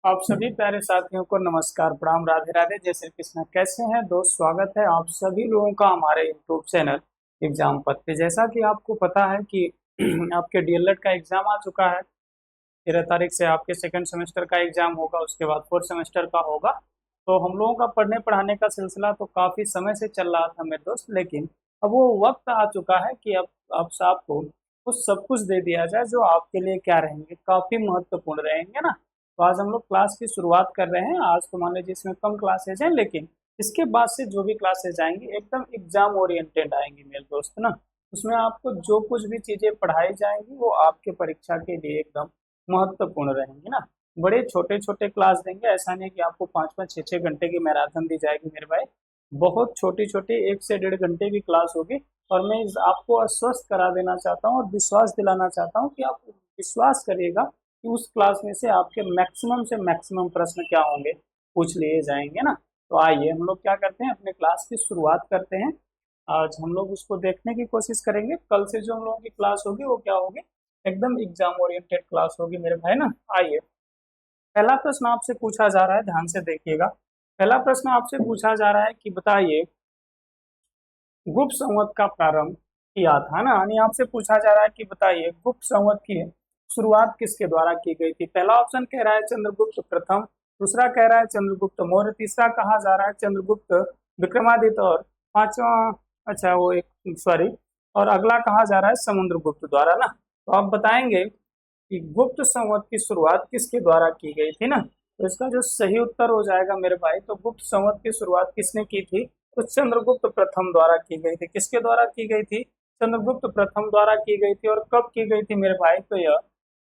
आप सभी प्यारे साथियों को नमस्कार, प्रणाम, राधे राधे, जय श्री कृष्ण। कैसे हैं दोस्त? स्वागत है आप सभी लोगों का हमारे यूट्यूब चैनल एग्जाम पथ पे। जैसा कि आपको पता है कि आपके डीएलएड का एग्जाम आ चुका है। 13 तारीख से आपके सेकंड सेमेस्टर का एग्जाम होगा, उसके बाद फोर्थ सेमेस्टर का होगा। तो हम लोगों का पढ़ने पढ़ाने का सिलसिला तो काफी समय से चल रहा था मेरे दोस्त, लेकिन अब वो वक्त आ चुका है कि अब आपको वो सब कुछ दे दिया जाए जो आपके लिए क्या रहेंगे, काफी महत्वपूर्ण रहेंगे ना। तो आज हम लोग क्लास की शुरुआत कर रहे हैं। आज तो मान लीजिए इसमें कम क्लासेज हैं, लेकिन इसके बाद से जो भी क्लासेज आएंगी एकदम एग्जाम ओरिएंटेड आएंगी मेरे दोस्त ना। उसमें आपको जो कुछ भी चीजें पढ़ाई जाएंगी वो आपके परीक्षा के लिए एकदम महत्वपूर्ण रहेंगे ना। बड़े छोटे छोटे क्लास देंगे, ऐसा नहीं कि आपको 5-5 6-6 घंटे की मैराथन दी जाएगी मेरे भाई। बहुत छोटी छोटी 1 से 1.5 घंटे की क्लास होगी। और मैं आपको आश्वस्त करा देना चाहता हूँ और विश्वास दिलाना चाहता हूँ कि आप विश्वास करिएगा कि उस क्लास में से आपके मैक्सिमम से मैक्सिमम प्रश्न क्या होंगे, पूछ लिए जाएंगे ना। तो आइए हम लोग क्या करते हैं, अपने क्लास की शुरुआत करते हैं। आज हम लोग उसको देखने की कोशिश करेंगे। कल से जो हम लोगों की क्लास होगी वो क्या होगी, एकदम एग्जाम ओरिएंटेड क्लास होगी मेरे भाई ना। आइए, पहला प्रश्न आपसे पूछा जा रहा है, ध्यान से देखिएगा। पहला प्रश्न आपसे पूछा जा रहा है कि बताइए गुप्त संवत का प्रारंभ किया था ना। यानी आपसे पूछा जा रहा है कि बताइए गुप्त संवत की शुरुआत किसके द्वारा की गई थी। पहला ऑप्शन कह रहा है चंद्रगुप्त प्रथम, दूसरा कह रहा है चंद्रगुप्त मौर्य, तीसरा कहा जा रहा है चंद्रगुप्त विक्रमादित्य, और पांचवा, अच्छा वो एक सॉरी, और अगला कहा जा रहा है समुद्रगुप्त द्वारा ना। तो आप बताएंगे कि गुप्त संवत की शुरुआत किसके द्वारा की गई थी ना। तो इसका जो सही उत्तर हो जाएगा मेरे भाई, तो गुप्त संवत की शुरुआत किसने की थी, तो चंद्रगुप्त प्रथम द्वारा की गई थी। किसके द्वारा की गई थी? चंद्रगुप्त प्रथम द्वारा की गई थी। और कब की गई थी मेरे भाई? तो यह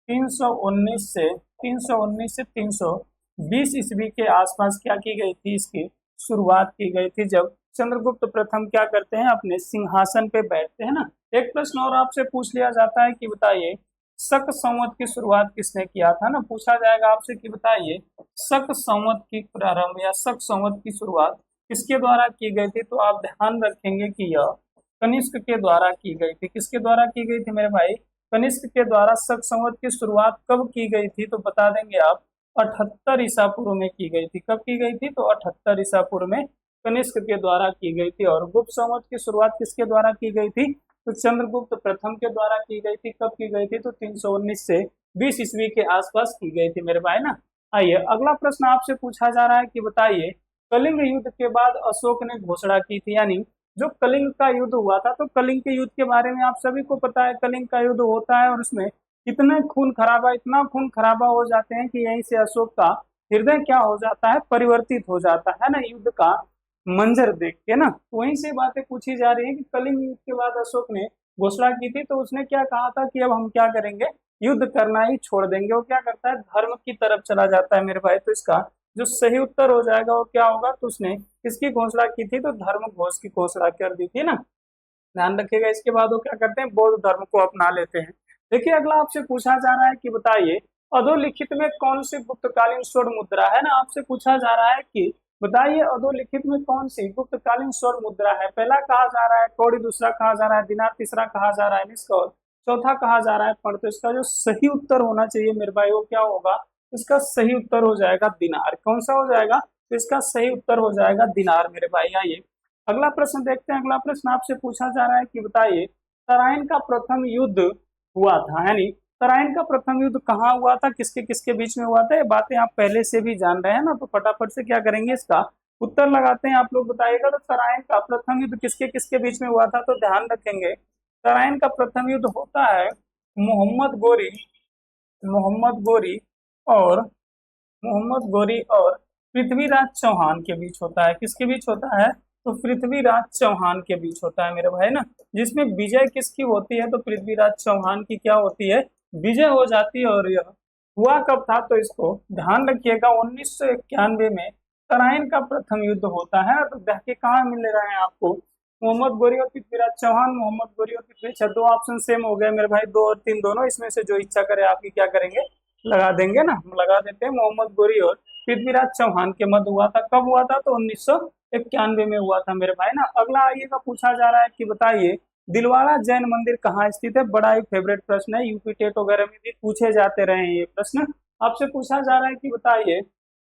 319 से 320 ईस्वी के आसपास क्या की गई थी, इसकी शुरुआत की गई थी, जब चंद्रगुप्त प्रथम क्या करते हैं, अपने सिंहासन पे बैठते हैं ना। एक प्रश्न और आपसे पूछ लिया जाता है कि बताइए शक संवत की शुरुआत किसने किया था ना। पूछा जाएगा आपसे कि बताइए शक संवत की प्रारंभ या शक संवत की शुरुआत किसके द्वारा की गई थी। तो आप ध्यान रखेंगे कि यह कनिष्क के द्वारा की गई थी। किसके द्वारा की गई थी मेरे भाई? कनिष्क के द्वारा। शक संवत की शुरुआत कब की गई थी, तो बता देंगे आप 78 ईसा पूर्व में की गई थी। कब की गई थी? तो 78 ईसा पूर्व में कनिष्क के द्वारा की गई थी। और गुप्त संवत की शुरुआत किसके द्वारा की गई थी? तो चंद्रगुप्त प्रथम के द्वारा की गई थी। कब की गई थी? तो 319 से 20 ईस्वी के आसपास की गई थी मेरे भाई ना। आइए, अगला प्रश्न आपसे पूछा जा रहा है कि बताइए कलिंग युद्ध के बाद अशोक ने घोषणा की थी, यानी जो कलिंग का युद्ध हुआ था, तो कलिंग के युद्ध के बारे में आप सभी को पता है। कलिंग का युद्ध होता है और उसमें कितने खून खराबा, इतना खून खराबा हो जाते हैं कि यहीं से अशोक का हृदय क्या हो जाता है, परिवर्तित हो जाता है ना, युद्ध का मंजर देख के ना। तो वहीं से बातें पूछी जा रही है कि कलिंग युद्ध के बाद अशोक ने घोषणा की थी, तो उसने क्या कहा था कि अब हम क्या करेंगे, युद्ध करना ही छोड़ देंगे। वो क्या करता है, धर्म की तरफ चला जाता है मेरे भाई। तो इसका जो सही उत्तर हो जाएगा वो क्या होगा, तो उसने किसकी घोषणा की थी, तो धर्म घोष की घोषणा कर दी थी ना। ध्यान रखिएगा। इसके बाद वो क्या करते हैं, बौद्ध धर्म को अपना लेते हैं। देखिए, अगला आपसे पूछा जा रहा है कि बताइए अधोलिखित में कौन सी गुप्तकालीन स्वर्ण मुद्रा है ना। आपसे पूछा जा रहा है कि बताइए अधोलिखित में कौन सी गुप्तकालीन स्वर्ण मुद्रा है। पहला कहा जा रहा है कौड़ी, दूसरा कहा जा रहा है दिनार, तीसरा कहा जा रहा है निष्क, और चौथा कहा जा रहा है पर्ण। तो इसका जो सही उत्तर होना चाहिए मेरे भाई वो क्या होगा, इसका सही उत्तर हो जाएगा दिनार। कौन सा हो जाएगा? तो इसका सही उत्तर हो जाएगा दिनार मेरे भाई। आइए, अगला प्रश्न देखते हैं। अगला प्रश्न आपसे पूछा जा रहा है कि बताइए तराइन का प्रथम युद्ध हुआ था, यानी तराइन का प्रथम युद्ध कहाँ हुआ था, किसके किसके बीच में हुआ था। ये बातें आप पहले से भी जान रहे हैं ना, तो फटाफट से क्या करेंगे, इसका उत्तर लगाते हैं। आप लोग बताइएगा तो तराइन का प्रथम युद्ध किसके किसके बीच में हुआ था। तो ध्यान रखेंगे, तराइन का प्रथम युद्ध होता है मोहम्मद गोरी, मोहम्मद गोरी और मोहम्मद गोरी और पृथ्वीराज चौहान के बीच होता है। किसके बीच होता है? तो पृथ्वीराज चौहान के बीच होता है मेरे भाई ना। जिसमें विजय किसकी होती है, तो पृथ्वीराज चौहान की क्या होती है, विजय हो जाती है। और यह हुआ कब था, तो इसको ध्यान रखिएगा 1991 में तराइन का प्रथम युद्ध होता है। तो देख के कहाँ मिल रहा है आपको, मोहम्मद गोरी और पृथ्वीराज चौहान, मोहम्मद गोरी और पृथ्वी, दो ऑप्शन सेम हो गए मेरे भाई, 2 और 3 दोनों। इसमें से जो इच्छा करे आपकी क्या करेंगे, लगा देंगे ना। हम लगा देते हैं मोहम्मद गोरी और पृथ्वीराज चौहान के मध्य हुआ था। कब हुआ था? तो 1991 में हुआ था मेरे भाई ना। अगला आइएगा, पूछा जा रहा है कि बताइए दिलवाड़ा जैन मंदिर कहाँ स्थित है। बड़ा ही फेवरेट प्रश्न है, यूपी टेट वगैरह में भी पूछे जाते रहे हैं ये प्रश्न। आपसे पूछा जा रहा है कि बताइए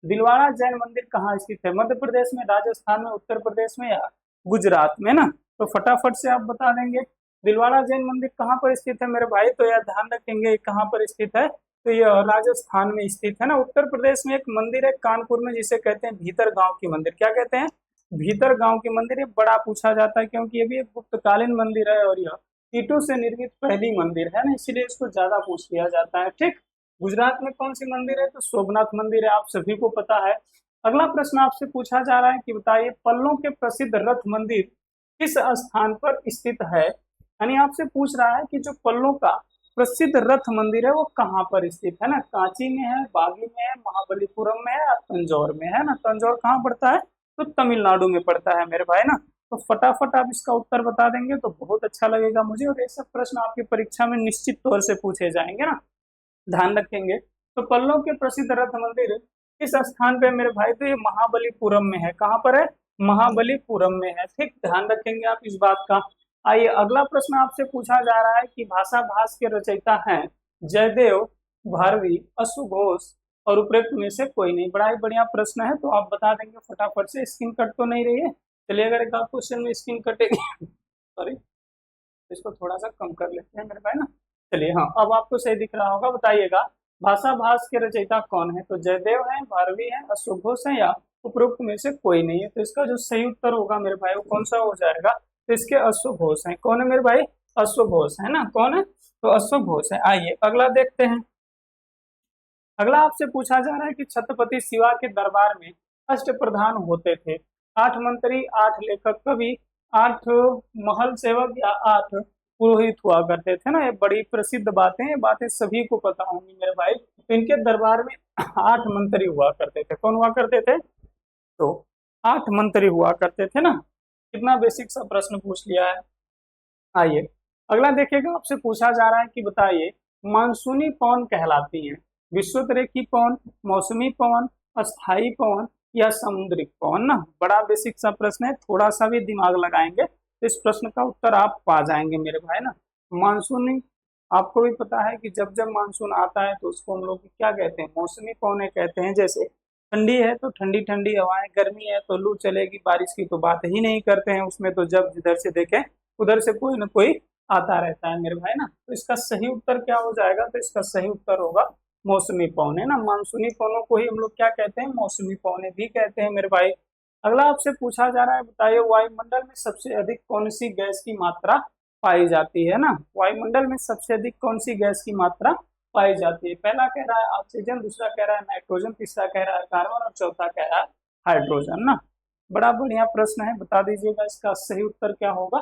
दिलवाड़ा जैन मंदिर कहाँ स्थित है, मध्य प्रदेश में, राजस्थान में, उत्तर प्रदेश में या गुजरात में ना। तो फटाफट से आप बता देंगे दिलवाड़ा जैन मंदिर कहाँ पर स्थित है मेरे भाई। तो यह ध्यान रखेंगे कहाँ पर स्थित है, तो यह राजस्थान में स्थित है ना। उत्तर प्रदेश में एक मंदिर है कानपुर में जिसे कहते हैं भीतर गांव की मंदिर। क्या कहते हैं? भीतर गांव की मंदिर। ये बड़ा पूछा जाता है क्योंकि ये भी एक गुप्तकालीन मंदिर है और यह ईंटों से निर्मित पहली मंदिर है ना, इसीलिए इसको ज्यादा पूछ लिया जाता है। ठीक। गुजरात में कौन सी मंदिर है? तो सोमनाथ मंदिर है, आप सभी को पता है। अगला प्रश्न आपसे पूछा जा रहा है कि बताइए पल्लों के प्रसिद्ध रथ मंदिर किस स्थान पर स्थित है। यानी आपसे पूछ रहा है कि जो पल्लों का प्रसिद्ध रथ मंदिर है वो कहाँ पर स्थित है ना। कांची में है, बागी में है, महाबलीपुरम में है या तंजौर में है ना। तंजौर कहाँ पड़ता है? तो तमिलनाडु में पड़ता है मेरे भाई ना। तो फटाफट आप इसका उत्तर बता देंगे तो बहुत अच्छा लगेगा मुझे, और ये सब प्रश्न आपकी परीक्षा में निश्चित तौर से पूछे जाएंगे ना, ध्यान रखेंगे। तो पल्लव के प्रसिद्ध रथ मंदिर किस स्थान पे है मेरे भाई? तो ये महाबलीपुरम में है। कहाँ पर है? महाबलीपुरम में है। ठीक, ध्यान रखेंगे आप इस बात का। आइए अगला प्रश्न आपसे पूछा जा रहा है कि भाषा भास के रचयिता हैं जयदेव, भारवी, अश्वघोष और उपरोक्त में से कोई नहीं। बड़ा ही बढ़िया प्रश्न है, तो आप बता देंगे फटाफट से। स्क्रीन कट तो नहीं रही है? चलिए अगर एक क्वेश्चन में स्क्रीन कटेगी सॉरी, इसको थोड़ा सा कम कर लेते हैं मेरे भाई ना। चलिए हाँ, अब आपको सही दिख रहा होगा। बताइएगा भाषा भास के रचयिता कौन है? तो जयदेव है, भारवी है, अश्वघोष है या उपरोक्त में से कोई नहीं है। तो इसका जो सही उत्तर होगा मेरे भाई वो कौन सा हो जाएगा? तो इसके अश्वघोष है। कौन है मेरे भाई? अश्वघोष है ना। कौन है? तो अश्वघोष है। आइए अगला देखते हैं। अगला आपसे पूछा जा रहा है कि छत्रपति शिवा के दरबार में अष्ट प्रधान होते थे, 8 मंत्री, 8 लेखक कवि, 8 महल सेवक या 8 पुरोहित हुआ करते थे ना। ये बड़ी प्रसिद्ध बातें, ये बातें सभी को पता होंगी मेरे भाई। तो इनके दरबार में 8 मंत्री हुआ करते थे। कौन हुआ करते थे? तो 8 मंत्री हुआ करते थे ना। कितना बेसिक सा प्रश्न पूछ लिया है। आइए अगला देखिएगा, आपसे पूछा जा रहा है कि बताइए मानसूनी पवन कहलाती हैं विषुवत-रेखी पवन, मौसमी पवन, अस्थाई पवन या समुद्रिक पवन ना। बड़ा बेसिक सा प्रश्न है, थोड़ा सा भी दिमाग लगाएंगे तो इस प्रश्न का उत्तर आप पा जाएंगे मेरे भाई ना। मानसूनी, आपको भी पता है कि जब जब मानसून आता है तो उसको हम लोग क्या कहते हैं? मौसमी पवनें कहते हैं। जैसे ठंडी है तो ठंडी ठंडी हवाएं, गर्मी है तो लू चलेगी, बारिश की तो बात ही नहीं करते हैं उसमें तो जब जिधर से देखें उधर से कोई ना कोई आता रहता है मेरे भाई ना। तो इसका सही उत्तर क्या हो जाएगा? तो इसका सही उत्तर होगा मौसमी पवनें ना। मानसूनी पवनों को ही हम लोग क्या कहते हैं? मौसमी पवनें भी कहते हैं मेरे भाई। अगला आपसे पूछा जा रहा है बताइए वायुमंडल में सबसे अधिक कौन सी गैस की मात्रा पाई जाती है ना। वायुमंडल में सबसे अधिक कौन सी गैस की मात्रा पाई जाती है? पहला कह रहा है ऑक्सीजन, दूसरा कह रहा है नाइट्रोजन, तीसरा कह रहा है कार्बन और चौथा कह रहा है हाइड्रोजन ना। बड़ा बढ़िया प्रश्न है, बता दीजिएगा इसका सही उत्तर क्या होगा।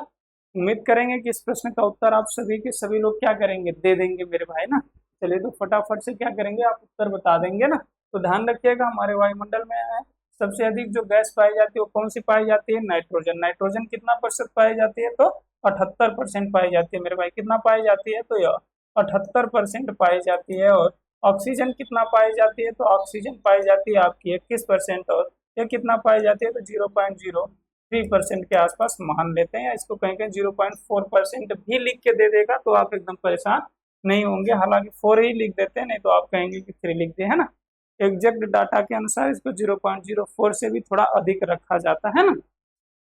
उम्मीद करेंगे कि इस प्रश्न का उत्तर आप सभी के सभी लोग क्या करेंगे? दे देंगे मेरे भाई ना। चलिए तो फटाफट से क्या करेंगे, आप उत्तर बता देंगे ना। तो ध्यान रखिएगा हमारे वायुमंडल में है सबसे अधिक जो गैस पाई जाती है वो कौन सी पाई जाती है? नाइट्रोजन। नाइट्रोजन कितना प्रतिशत पाई जाती है? तो 78% पाई जाती है मेरे भाई। कितना पाई जाती है? तो यह 78% पाई जाती है। और ऑक्सीजन कितना पाई जाती है? तो ऑक्सीजन पाई जाती है आपकी 21%। और यह कितना पाई जाती है? तो 0.03% के आसपास मान लेते हैं, इसको कहेंगे 0.4% भी लिख के दे देगा तो आप एकदम परेशान नहीं होंगे। हालांकि 4 ही लिख देते हैं, नहीं तो आप कहेंगे कि 3 लिख दे, है ना। एग्जैक्ट डाटा के अनुसार इसको 0.04 से भी थोड़ा अधिक रखा जाता है ना।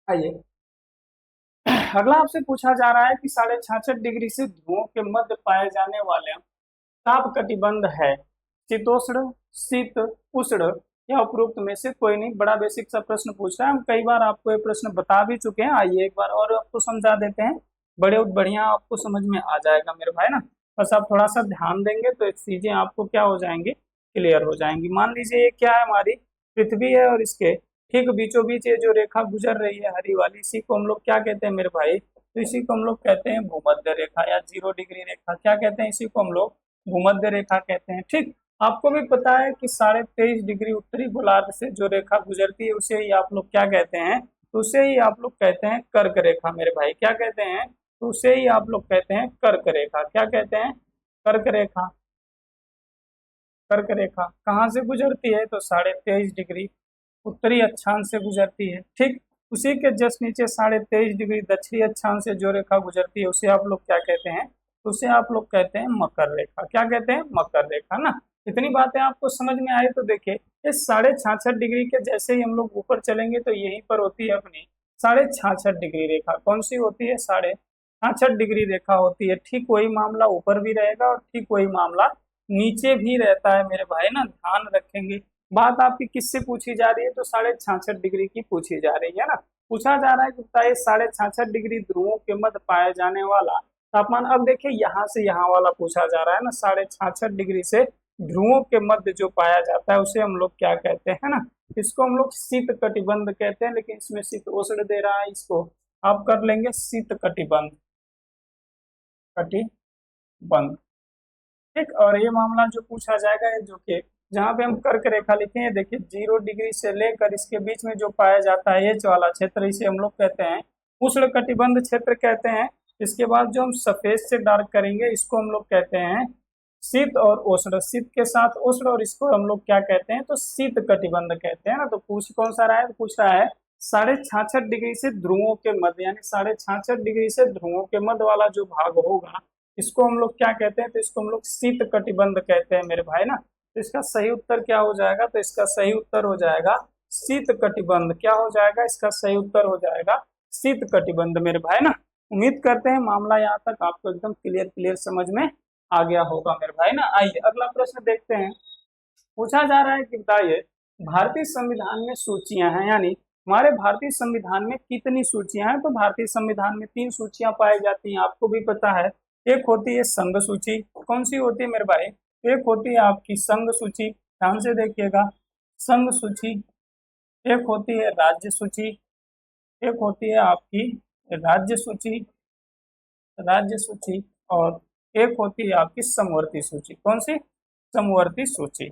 आइए अगला आपसे पूछा जा रहा है कि 66.5 डिग्री से ध्रुवों के मध्य पाए जाने वाले ताप कटिबंध है शीतोष्ण, शीत, उष्ण या उपरोक्त में से कोई नहीं। बड़ा बेसिक सा प्रश्न पूछ रहा है, हम कई बार आपको ये प्रश्न बता भी चुके हैं। आइए एक बार और आपको समझा देते हैं, बड़े बढ़िया आपको समझ में आ जाएगा मेरे भाई ना। बस आप थोड़ा सा ध्यान देंगे तो चीजें आपको क्या हो जाएंगी? क्लियर हो जाएंगी। मान लीजिए ये क्या है? हमारी पृथ्वी है और इसके ठीक बीचों बीच ये जो रेखा गुजर रही है हरी वाली, इसी को हम लोग क्या कहते हैं मेरे भाई? तो इसी को हम लोग कहते हैं भूमध्य रेखा या 0 डिग्री रेखा। क्या कहते हैं? इसी को हम लोग भूमध्य रेखा कहते हैं। ठीक, आपको भी पता है कि 23.5 डिग्री उत्तरी गोलार्ध से जो रेखा गुजरती है उसे ही आप लोग क्या कहते हैं? तो उसे ही आप लोग कहते हैं कर्क रेखा मेरे भाई। क्या कहते हैं? तो उसे ही आप लोग कहते हैं कर्क रेखा। क्या कहते हैं? कर्क रेखा। कर्क रेखा कहाँ से गुजरती है? तो 23.5 डिग्री उत्तरी अक्षांश से गुजरती है। ठीक, उसी के जस्ट नीचे 23.5 डिग्री दक्षिणी अक्षांश से जो रेखा गुजरती है उसे आप लोग क्या कहते हैं? उसे आप लोग कहते हैं मकर रेखा। क्या कहते हैं? मकर रेखा ना। इतनी बातें आपको समझ में आई तो देखिए, इस 66.5 डिग्री के जैसे ही हम लोग ऊपर चलेंगे तो यहीं पर होती है अपनी 66.5 डिग्री रेखा। कौन सी होती है? 66.5 डिग्री रेखा होती है। ठीक वही मामला ऊपर भी रहेगा और ठीक वही मामला नीचे भी रहता है मेरे भाई ना, ध्यान रखेंगे। बात आपकी किससे पूछी जा रही है? तो 66.5 डिग्री की पूछी जा रही है ना। पूछा जा रहा है कि बताइए 66.5 डिग्री ध्रुवों के मध्य पाया जाने वाला तापमान। अब देखिए यहाँ से यहाँ वाला पूछा जा रहा है ना, 66.5 डिग्री से ध्रुवों के मध्य जो पाया जाता है उसे हम लोग क्या कहते हैं ना, इसको हम लोग शीत कटिबंध कहते हैं। लेकिन इसमें शीत उष्ण दे रहा है, इसको आप कर लेंगे शीत कटिबंध, कटिबंध। ठीक, और ये मामला जो पूछा जाएगा है जो कि जहाँ पे हम कर्क रेखा लिखे हैं, देखिए 0 डिग्री से लेकर इसके बीच में जो पाया जाता है ये वाला क्षेत्र, इसे हम लोग कहते हैं उष्ण कटिबंध क्षेत्र कहते हैं। इसके बाद जो हम सफेद से डार्क करेंगे इसको हम लोग कहते हैं शीत और उष्ण, शीत के साथ उष्ण, और इसको हम लोग क्या कहते हैं? तो शीत कटिबंध कहते हैं ना। तो पूछ कौन सा रहा है? पूछ रहा है 66.5 डिग्री से ध्रुवों के मध्य, यानी 66.5 डिग्री से ध्रुवों के मध्य वाला जो भाग होगा इसको हम लोग क्या कहते हैं? तो इसको हम लोग शीत कटिबंध कहते हैं मेरे भाई ना। तो इसका सही उत्तर क्या हो जाएगा? तो इसका सही उत्तर हो जाएगा शीत कटिबंध। क्या हो जाएगा? इसका सही उत्तर हो जाएगा शीत कटिबंध मेरे भाई ना। उम्मीद करते हैं मामला यहाँ तक आपको एकदम क्लियर समझ में आ गया होगा मेरे भाई ना। आइए अगला प्रश्न देखते हैं। पूछा जा रहा है कि बताइए भारतीय संविधान में सूचियां हैं, यानी हमारे भारतीय संविधान में कितनी सूचियां हैं? तो भारतीय संविधान में 3 सूचियां पाई जाती हैं, आपको भी पता है। एक होती है संघ सूची। कौन सी होती है मेरे भाई? एक होती है आपकी संघ सूची, ध्यान से देखिएगा, संघ सूची। एक होती है राज्य सूची, एक होती है आपकी राज्य सूची, राज्य सूची, और एक होती है आपकी समवर्ती सूची। कौन सी? समवर्ती सूची,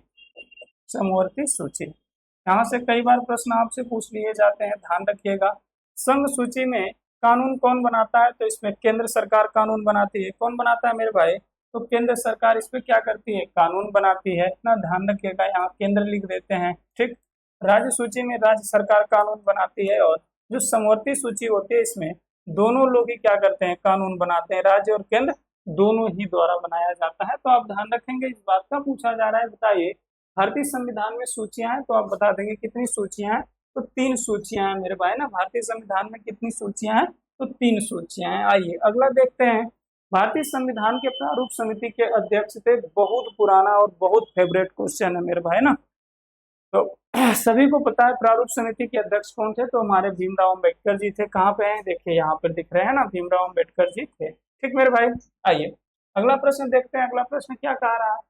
समवर्ती सूची। यहाँ से कई बार प्रश्न आपसे पूछ लिए जाते हैं, ध्यान रखिएगा। संघ सूची में कानून कौन बनाता है? तो इसमें केंद्र सरकार कानून बनाती है। कौन बनाता है मेरे भाई? तो केंद्र सरकार इस पे क्या करती है? कानून बनाती है ना, ध्यान रखिएगा, यहाँ केंद्र लिख देते हैं। ठीक, राज्य सूची में राज्य सरकार कानून बनाती है, और जो समवर्ती सूची होती है इसमें दोनों लोग ही क्या करते हैं? कानून बनाते हैं, राज्य और केंद्र दोनों ही द्वारा बनाया जाता है। तो आप ध्यान रखेंगे इस बात का। पूछा जा रहा है बताइए भारतीय संविधान में सूचियां हैं, तो आप बता देंगे कितनी सूचियां हैं? तो 3 सूचियां हैं मेरे भाई ना। भारतीय संविधान में कितनी सूचियां हैं? तो 3 सूचियां हैं। आइए अगला देखते हैं। भारतीय संविधान के प्रारूप समिति के अध्यक्ष थे, बहुत पुराना और बहुत फेवरेट क्वेश्चन है मेरे भाई ना। तो सभी को पता है प्रारूप समिति के अध्यक्ष कौन थे? तो हमारे भीमराव अम्बेडकर जी थे। कहाँ पे हैं? देखिए यहाँ पर दिख रहे हैं ना, भीमराव अम्बेडकर जी थे। ठीक मेरे भाई, आइए अगला प्रश्न देखते हैं। अगला प्रश्न क्या कह रहा है?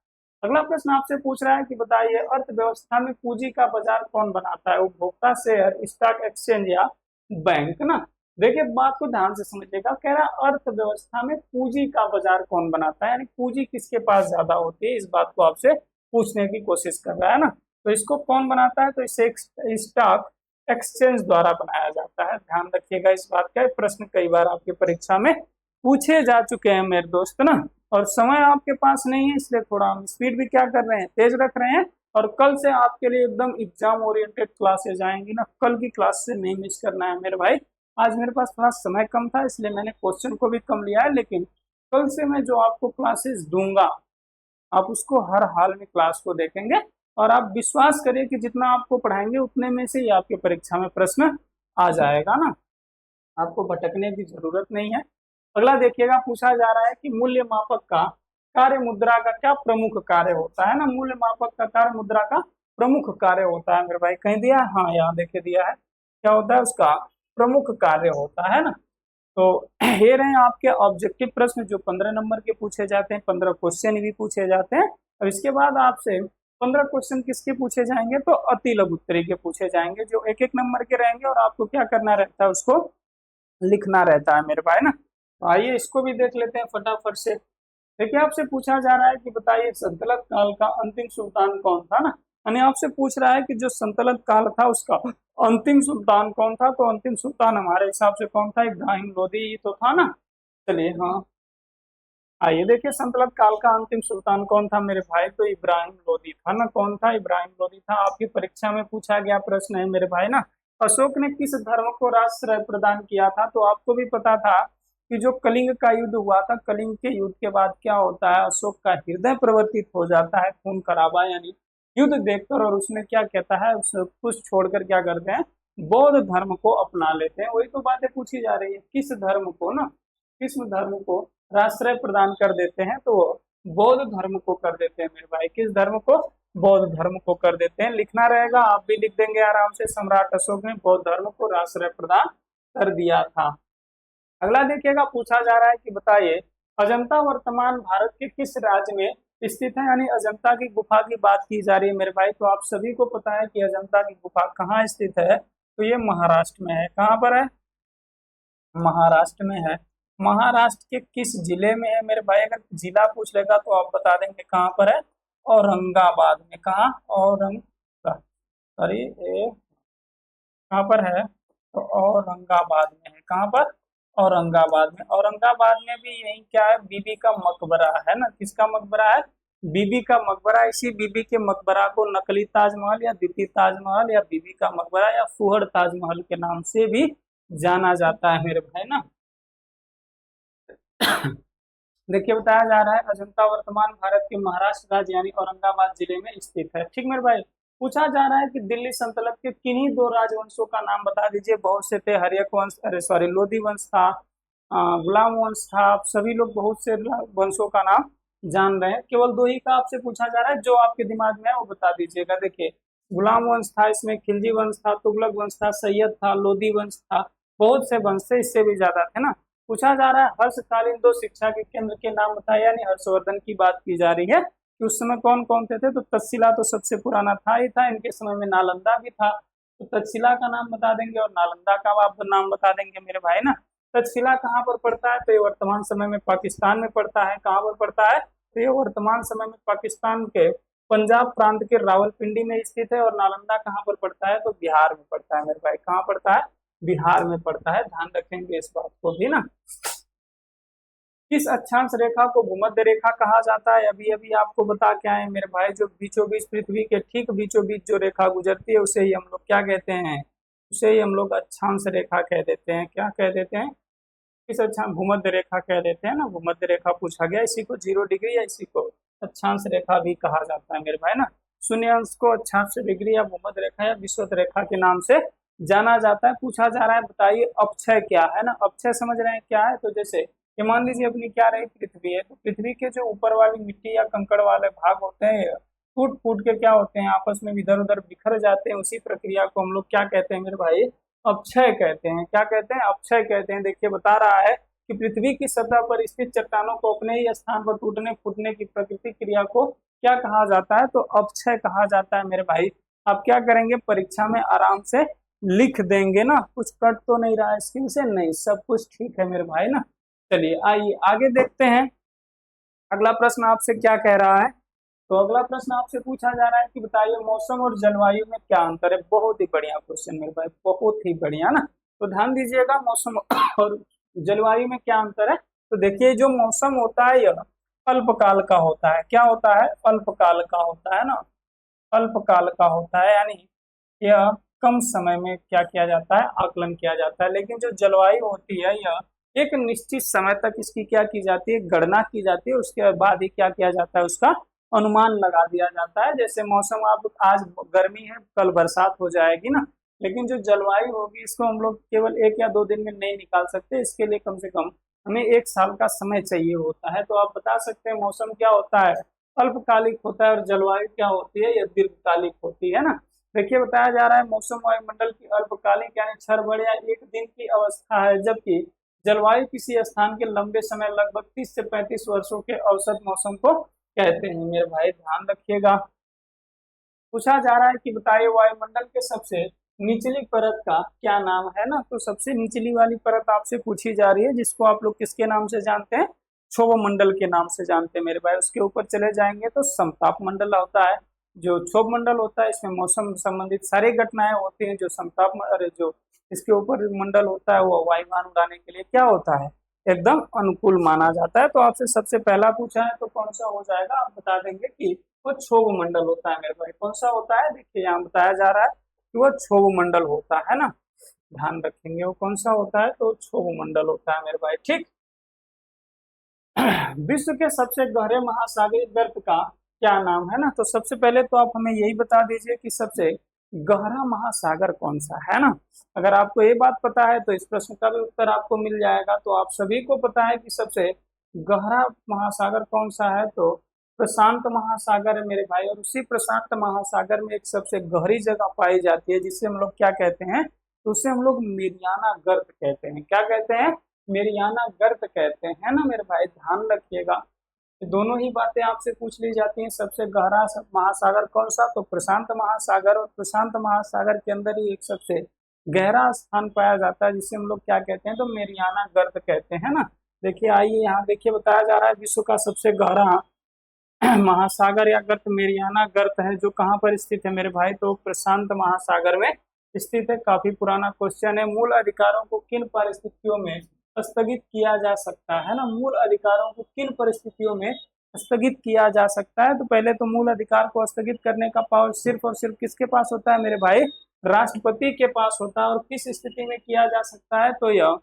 अगला प्रश्न आपसे पूछ रहा है कि बताइए अर्थव्यवस्था में पूंजी का बाजार कौन बनाता है? उपभोक्ता, शेयर, स्टॉक एक्सचेंज या बैंक ना। देखिए बात को ध्यान से समझिएगा, कह रहा है अर्थव्यवस्था में पूंजी का बाजार कौन बनाता है, यानी पूंजी किसके पास ज्यादा होती है, इस बात को आपसे पूछने की कोशिश कर रहा है ना। तो इसको कौन बनाता है? तो इसे स्टॉक एक्सचेंज द्वारा बनाया जाता है। ध्यान रखिएगा इस बात का, प्रश्न कई बार आपकी परीक्षा में पूछे जा चुके हैं मेरे दोस्त ना। और समय आपके पास नहीं है इसलिए थोड़ा हम स्पीड भी क्या कर रहे हैं? तेज रख रहे हैं। और कल से आपके लिए एकदम एग्जाम ओरिएंटेड क्लासेज आएंगी ना, कल की क्लास से नहीं मिस करना है मेरे भाई। आज मेरे पास थोड़ा समय कम था इसलिए मैंने क्वेश्चन को भी कम लिया है, लेकिन कल से मैं जो आपको क्लासेस दूंगा आप उसको हर हाल में क्लास को देखेंगे, और आप विश्वास करिए कि जितना आपको पढ़ाएंगे उतने में से ही आपके परीक्षा में प्रश्न आ जाएगा ना, आपको भटकने की जरूरत नहीं है। अगला देखिएगा, पूछा जा रहा है कि मूल्य मापक का कार्य मुद्रा का क्या प्रमुख कार्य होता है ना। मूल्य मापक का कार्य मुद्रा का प्रमुख कार्य होता है मेरे भाई, कहीं दिया है? हाँ यहाँ देखिए दिया है, क्या होता है उसका प्रमुख कार्य होता है ना। तो ये रहे आपके ऑब्जेक्टिव प्रश्न जो 15 नंबर के पूछे जाते हैं, 15 क्वेश्चन भी पूछे जाते हैं। और इसके बाद आपसे 15 क्वेश्चन किसके पूछे जाएंगे? तो अति लघु उत्तरीय के पूछे जाएंगे, जो 1-1 नंबर के रहेंगे, और आपको क्या करना रहता है? उसको लिखना रहता है मेरे भाई ना। तो आइए इसको भी देख लेते हैं फटाफट से। देखिए आपसे पूछा जा रहा है कि बताइए संतलक काल का अंतिम सुल्तान कौन था ना, यानी आपसे पूछ रहा है कि जो संतलक काल था उसका अंतिम सुल्तान कौन था। तो अंतिम सुल्तान हमारे हिसाब से कौन था? इब्राहिम लोदी ही तो था ना। चलिए हाँ, आइए देखिए संतलक काल का अंतिम सुल्तान कौन था मेरे भाई? तो इब्राहिम लोदी था ना। कौन था? इब्राहिम लोदी था। आपकी परीक्षा में पूछा गया प्रश्न है मेरे भाई ना। अशोक ने किस धर्म को राष्ट्र प्रदान किया था? तो आपको भी पता था कि जो कलिंग का युद्ध हुआ था, कलिंग के युद्ध के बाद क्या होता है, अशोक का हृदय परिवर्तित हो जाता है खून खराबा यानी युद्ध देखकर, और उसमें क्या कहता है, कुछ छोड़कर क्या करते हैं, बौद्ध धर्म को अपना लेते हैं। वही तो बातें पूछी जा रही है, किस धर्म को ना, किस धर्म को राष्ट्रय प्रदान कर देते हैं, तो बौद्ध धर्म को कर देते हैं मेरे भाई। किस धर्म को, बौद्ध धर्म को कर देते हैं। लिखना रहेगा, आप भी लिख देंगे आराम से, सम्राट अशोक ने बौद्ध धर्म को राष्ट्रय प्रदान कर दिया था। अगला देखिएगा, पूछा जा रहा है कि बताइए अजंता वर्तमान भारत के किस राज्य में स्थित है, यानी अजंता की गुफा की बात की जा रही है मेरे भाई। तो आप सभी को पता है कि अजंता की गुफा कहाँ स्थित है, तो ये महाराष्ट्र में है। कहाँ पर है, महाराष्ट्र में है। महाराष्ट्र के किस जिले में है मेरे भाई, अगर जिला पूछ लेगा तो आप बता देंगे कहाँ पर है, औरंगाबाद में। कहाँ, सॉरी कहाँ पर है, तो औरंगाबाद में है। कहाँ पर, औरंगाबाद में। औरंगाबाद में भी यही क्या है, बीबी का मकबरा है ना। किसका मकबरा है, बीबी का मकबरा। इसी बीबी के मकबरा को नकली ताजमहल या द्वितीय ताजमहल या बीबी का मकबरा या फुहड़ ताजमहल के नाम से भी जाना जाता है मेरे भाई ना। देखिए बताया जा रहा है अजंता वर्तमान भारत के महाराष्ट्र राज्य यानी औरंगाबाद जिले में स्थित है। ठीक मेरे भाई। पूछा जा रहा है कि दिल्ली सल्तनत के किन्हीं दो राजवंशों का नाम बता दीजिए। बहुत से थे, हर्यक वंश, अरे सॉरी लोधी वंश था, गुलाम वंश था। आप सभी लोग बहुत से वंशों का नाम जान रहे हैं, केवल दो ही का आपसे पूछा जा रहा है, जो आपके दिमाग में है वो बता दीजिएगा। देखिए गुलाम वंश था, इसमें खिलजी वंश था, तुगलक वंश था, सैयद था, लोधी वंश था, बहुत से वंश थे, इससे भी ज्यादा थे ना। पूछा जा रहा है हर्षकालीन दो शिक्षा के केंद्र के नाम बताए, यानी हर्षवर्धन की बात की जा रही है कि उस समय कौन कौन थे। तो तक्षशिला तो सबसे पुराना था ही था, इनके समय में नालंदा भी था। तो तक्षशिला का नाम बता देंगे और नालंदा का आप नाम बता देंगे मेरे भाई ना। तक्षशिला कहाँ पर पड़ता है, तो ये वर्तमान समय में पाकिस्तान में पड़ता है। कहाँ पर पड़ता है, तो ये वर्तमान समय में पाकिस्तान के पंजाब प्रांत के रावलपिंडी में स्थित है। और नालंदा कहाँ पर पड़ता है, तो बिहार में पड़ता है मेरे भाई। कहाँ पड़ता है, बिहार में पड़ता है, ध्यान रखेंगे इस बात को भी ना। किस अक्षांश रेखा को भूमध्य रेखा कहा जाता है, अभी अभी आपको बता के आए मेरे भाई। जो बीचों बीच पृथ्वी के ठीक बीचों बीच जो रेखा गुजरती है उसे ही हम लोग क्या कहते हैं, उसे ही हम लोग अक्षांश रेखा कह देते हैं। क्या कह देते हैं, किस अक्षांश, भूमध्य रेखा कह देते हैं ना। भूमध्य रेखा पूछा गया, इसी को 0 डिग्री या इसी को अक्षांश रेखा भी कहा जाता है मेरे भाई ना। शून्य अंश को अक्षांश डिग्री या भूमध्य रेखा या विषुवत रेखा के नाम से जाना जाता है। पूछा जा रहा है बताइए अपक्षय क्या है ना। अपक्षय समझ रहे हैं क्या है, तो जैसे ये मान लीजिए अपनी क्या रही, पृथ्वी है, तो पृथ्वी के जो ऊपर वाली मिट्टी या कंकड़ वाले भाग होते हैं टूट फूट के क्या होते हैं, आपस में इधर उधर बिखर जाते हैं। उसी प्रक्रिया को हम लोग क्या कहते हैं मेरे भाई, अपक्षय कहते हैं। क्या कहते हैं, अपक्षय कहते हैं। देखिए बता रहा है कि पृथ्वी की सतह पर स्थित चट्टानों को अपने ही स्थान पर टूटने फूटने की प्रकृति क्रिया को क्या कहा जाता है, तो अपक्षय कहा जाता है मेरे भाई। आप क्या करेंगे, परीक्षा में आराम से लिख देंगे ना। कुछ कट तो नहीं रहा है स्क्रीन से, नहीं सब कुछ ठीक है मेरे भाई ना। चलिए आइए आगे देखते हैं, अगला प्रश्न आपसे क्या कह रहा है। तो अगला प्रश्न आपसे पूछा जा रहा है कि बताइए मौसम और जलवायु में क्या अंतर है। बहुत ही बढ़िया क्वेश्चन मेरे भाई, बहुत ही बढ़िया ना। तो ध्यान दीजिएगा, मौसम और जलवायु में क्या अंतर है। तो देखिए जो मौसम होता है यह अल्पकाल का होता है। क्या होता है, अल्पकाल का होता है ना, अल्पकाल का होता है, यानी यह कम समय में क्या किया जाता है, आकलन किया जाता है। लेकिन जो जलवायु होती है यह एक निश्चित समय तक इसकी क्या की जाती है, गणना की जाती है, उसके बाद ही क्या किया जाता है, उसका अनुमान लगा दिया जाता है। जैसे मौसम आप आज गर्मी है कल बरसात हो जाएगी ना, लेकिन जो जलवायु होगी इसको हम लोग केवल 1 या 2 दिन में नहीं निकाल सकते, इसके लिए कम से कम हमें 1 साल का समय चाहिए होता है। तो आप बता सकते हैं मौसम क्या होता है, अल्पकालिक होता है, और जलवायु क्या होती है, यह दीर्घकालिक होती है ना। देखिए बताया जा रहा है मौसम वायुमंडल की अल्पकालिक यानी क्षण भर या 1 दिन की अवस्था है, जबकि जलवायु किसी स्थान के लंबे समय लगभग 30 से 35 वर्षों के औसत मौसम को कहते हैं मेरे भाई, ध्यान रखिएगा। पूछा जा रहा है कि बताइए वायुमंडल के सबसे निचली परत का क्या नाम है ना। तो सबसे निचली वाली परत आपसे पूछी जा रही है, जिसको आप लोग किसके नाम से जानते हैं, क्षोभ मंडल के नाम से जानते हैं मेरे भाई। उसके ऊपर चले जाएंगे तो समताप मंडल होता है। जो क्षोभ मंडल होता है इसमें मौसम संबंधित सारी घटनाएं होती हैं। जो समताप अरे जो इसके ऊपर मंडल होता है वो वायुयान उड़ाने के लिए क्या होता है, एकदम अनुकूल माना जाता है। तो आपसे सबसे पहला पूछा है तो कौन सा हो जाएगा, आप बता देंगे कि वो क्षोभ मंडल होता है मेरे भाई। कौन सा होता है, देखिए यहाँ बताया जा रहा है कि वो क्षोभ मंडल होता है ना, ध्यान रखेंगे वो कौन सा होता है, तो क्षोभ मंडल होता है मेरे भाई। ठीक, विश्व के सबसे गहरे महासागरीय गर्त का क्या नाम है ना। तो सबसे पहले तो आप हमें यही बता दीजिए कि सबसे गहरा महासागर कौन सा है ना। अगर आपको ये बात पता है तो इस प्रश्न का भी उत्तर आपको मिल जाएगा। तो आप सभी को पता है कि सबसे गहरा महासागर कौन सा है, तो प्रशांत महासागर है मेरे भाई। और उसी प्रशांत महासागर में एक सबसे गहरी जगह पाई जाती है जिसे हम लोग क्या कहते हैं, तो उसे हम लोग मेरियाना गर्त कहते हैं। क्या कहते हैं, मेरियाना गर्त कहते हैं ना मेरे भाई, ध्यान रखिएगा। तो दोनों ही बातें आपसे पूछ ली जाती हैं। सबसे गहरा महासागर कौन सा, तो प्रशांत महासागर। और प्रशांत महासागर के अंदर ही एक सबसे गहरा स्थान पाया जाता है जिसे हम लोग क्या कहते हैं, तो मेरियाना गर्त कहते हैं ना। देखिए आइए यहाँ देखिए बताया जा रहा है विश्व का सबसे गहरा महासागर या गर्त मेरियाना गर्त है, जो कहाँ पर स्थित है मेरे भाई, तो प्रशांत महासागर में स्थित है। काफी पुराना क्वेश्चन है। मूल अधिकारों को किन परिस्थितियों में स्थगित किया जा सकता है ना। मूल अधिकारों को किन परिस्थितियों में स्थगित किया जा सकता है, तो पहले तो मूल अधिकार को स्थगित करने का पावर सिर्फ और सिर्फ किसके पास होता है मेरे भाई, राष्ट्रपति के पास होता है। और किस स्थिति में किया जा सकता है, तो यह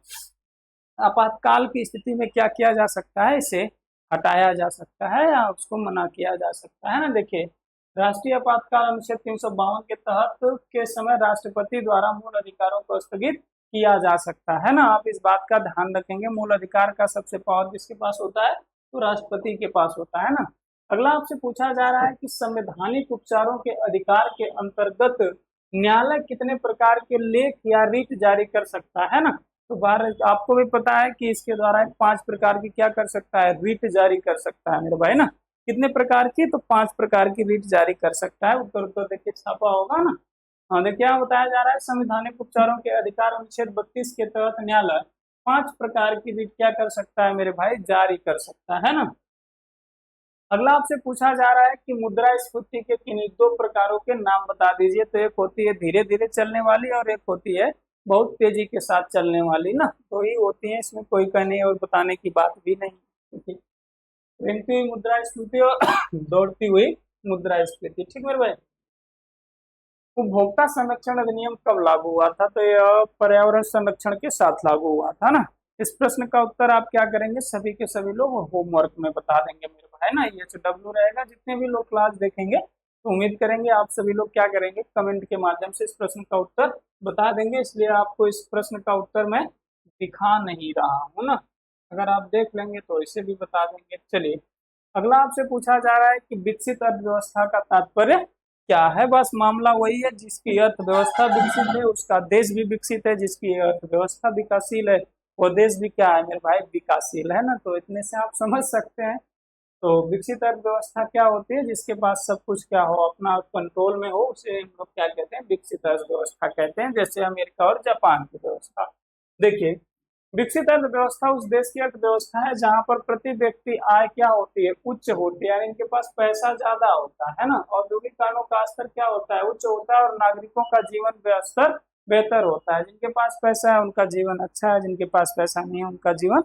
आपातकाल की स्थिति में क्या किया जा सकता है, इसे हटाया जा सकता है या उसको मना किया जा सकता है ना। देखिए राष्ट्रीय आपातकाल अनुच्छेद 352 के तहत के समय राष्ट्रपति द्वारा मूल अधिकारों को स्थगित किया जा सकता है ना। आप इस बात का ध्यान रखेंगे, मूल अधिकार का सबसे पावर किसके पास होता है, तो राष्ट्रपति के पास होता है ना। अगला आपसे पूछा जा रहा है कि संवैधानिक उपचारों के अधिकार के अंतर्गत न्यायालय कितने प्रकार के लेख या रिट जारी कर सकता है ना। तो भारत आपको भी पता है कि इसके द्वारा 5 प्रकार की क्या कर सकता है, रिट जारी कर सकता है मेरे भाई ना। कितने प्रकार की, तो 5 प्रकार की रिट जारी कर सकता है। उत्तर उत्तर देखिए छापा होगा ना। हाँ देखिए यहाँ बताया जा रहा है संवैधानिक उपचारों के अधिकार अनुच्छेद 32 के तहत न्यायालय 5 प्रकार की रिट क्या कर सकता है मेरे भाई, जारी कर सकता है ना। अगला आपसे पूछा जा रहा है कि मुद्रास्फीति के किन्हीं 2 प्रकारों के नाम बता दीजिए। तो एक होती है धीरे धीरे चलने वाली और एक होती है बहुत तेजी के साथ चलने वाली ना। तो ही होती है, इसमें कोई कहने और बताने की बात भी नहीं। रेंगती हुई मुद्रास्फीति और दौड़ती हुई मुद्रास्फीति, ठीक मेरे भाई। उपभोक्ता संरक्षण अधिनियम कब लागू हुआ था, तो यह पर्यावरण संरक्षण के साथ लागू हुआ था ना। इस प्रश्न का उत्तर आप क्या करेंगे, सभी के सभी लोग होमवर्क में बता देंगे मेरे भाई ना। EHW रहेगा, जितने भी लोग क्लास देखेंगे तो उम्मीद करेंगे आप सभी लोग क्या करेंगे, कमेंट के माध्यम से इस प्रश्न का उत्तर बता देंगे। इसलिए आपको इस प्रश्न का उत्तर मैं दिखा नहीं रहा हूँ ना, अगर आप देख लेंगे तो इसे भी बता देंगे। चलिए अगला आपसे पूछा जा रहा है कि विकसित अर्थव्यवस्था का तात्पर्य क्या है। बस मामला वही है, जिसकी अर्थव्यवस्था विकसित है उसका देश भी विकसित है, जिसकी अर्थव्यवस्था विकासशील है वो देश भी क्या है मेरे भाई, विकासशील है ना। तो इतने से आप समझ सकते हैं। तो विकसित अर्थव्यवस्था क्या होती है, जिसके पास सब कुछ क्या हो, अपना कंट्रोल में हो, उसे हम लोग क्या कहते हैं, विकसित अर्थव्यवस्था कहते हैं। जैसे अमेरिका और जापान की व्यवस्था। देखिए विकसित अर्थव्यवस्था उस देश की अर्थव्यवस्था है जहां पर प्रति व्यक्ति आय क्या होती है, उच्च होती है, यानी इनके पास पैसा ज्यादा होता है ना। औद्योगिक कारणों का स्तर क्या होता है, उच्च होता है। और नागरिकों का जीवन स्तर बेहतर होता है। जिनके पास पैसा है उनका जीवन अच्छा है, जिनके पास पैसा नहीं है उनका जीवन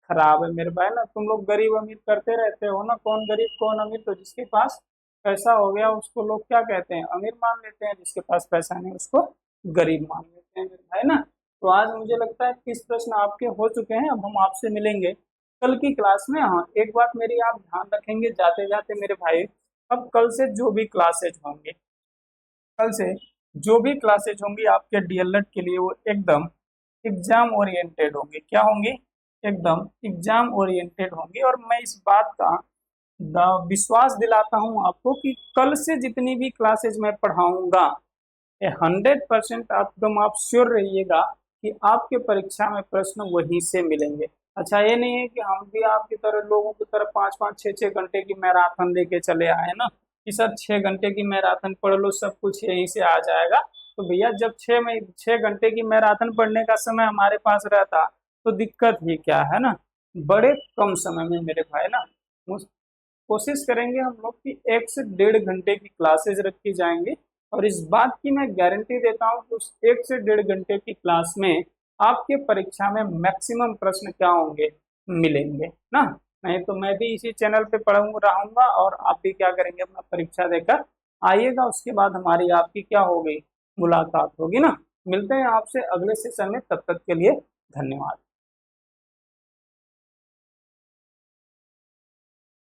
खराब है मेरे भाई ना। तुम लोग गरीब अमीर करते रहते हो ना, कौन गरीब कौन अमीर, तो जिसके पास पैसा हो गया उसको लोग क्या कहते हैं, अमीर मान लेते हैं, जिसके पास पैसा नहीं उसको गरीब मान लेते हैं मेरे भाई ना। तो आज मुझे लगता है 30 प्रश्न आपके हो चुके हैं। अब हम आपसे मिलेंगे कल की क्लास में। हाँ एक बात मेरी आप ध्यान रखेंगे जाते जाते मेरे भाई, अब कल से जो भी क्लासेज होंगे, कल से जो भी क्लासेज होंगी आपके DLED के लिए वो एकदम एग्जाम ओरिएंटेड होंगे। क्या होंगे, एकदम एग्जाम ओरिएंटेड होंगे। और मैं इस बात का विश्वास दिलाता हूँ आपको कि कल से जितनी भी क्लासेज मैं पढ़ाऊंगा 100% एकदम आप श्योर रहिएगा कि आपके परीक्षा में प्रश्न वहीं से मिलेंगे। अच्छा ये नहीं है कि हम भी आपकी तरह लोगों की तरह 5-5 6-6 घंटे की मैराथन लेके चले आए ना, कि सर 6 घंटे की मैराथन पढ़ लो सब कुछ यहीं से आ जाएगा। तो भैया जब 6 घंटे की मैराथन पढ़ने का समय हमारे पास रहता तो दिक्कत ही क्या है ना। बड़े कम समय में मेरे भाई ना कोशिश करेंगे हम लोग कि 1 से 1.5 घंटे की क्लासेज रखी जाएंगी। और इस बात की मैं गारंटी देता हूँ कि उस 1 से 1.5 घंटे की क्लास में आपके परीक्षा में मैक्सिमम प्रश्न क्या होंगे, मिलेंगे ना। नहीं तो मैं भी इसी चैनल पे पढ़ूंगा रहूंगा और आप भी क्या करेंगे, अपना परीक्षा देकर आइएगा। उसके बाद हमारी आपकी क्या होगी, मुलाकात होगी ना। मिलते हैं आपसे अगले सेशन में, तब तक के लिए धन्यवाद।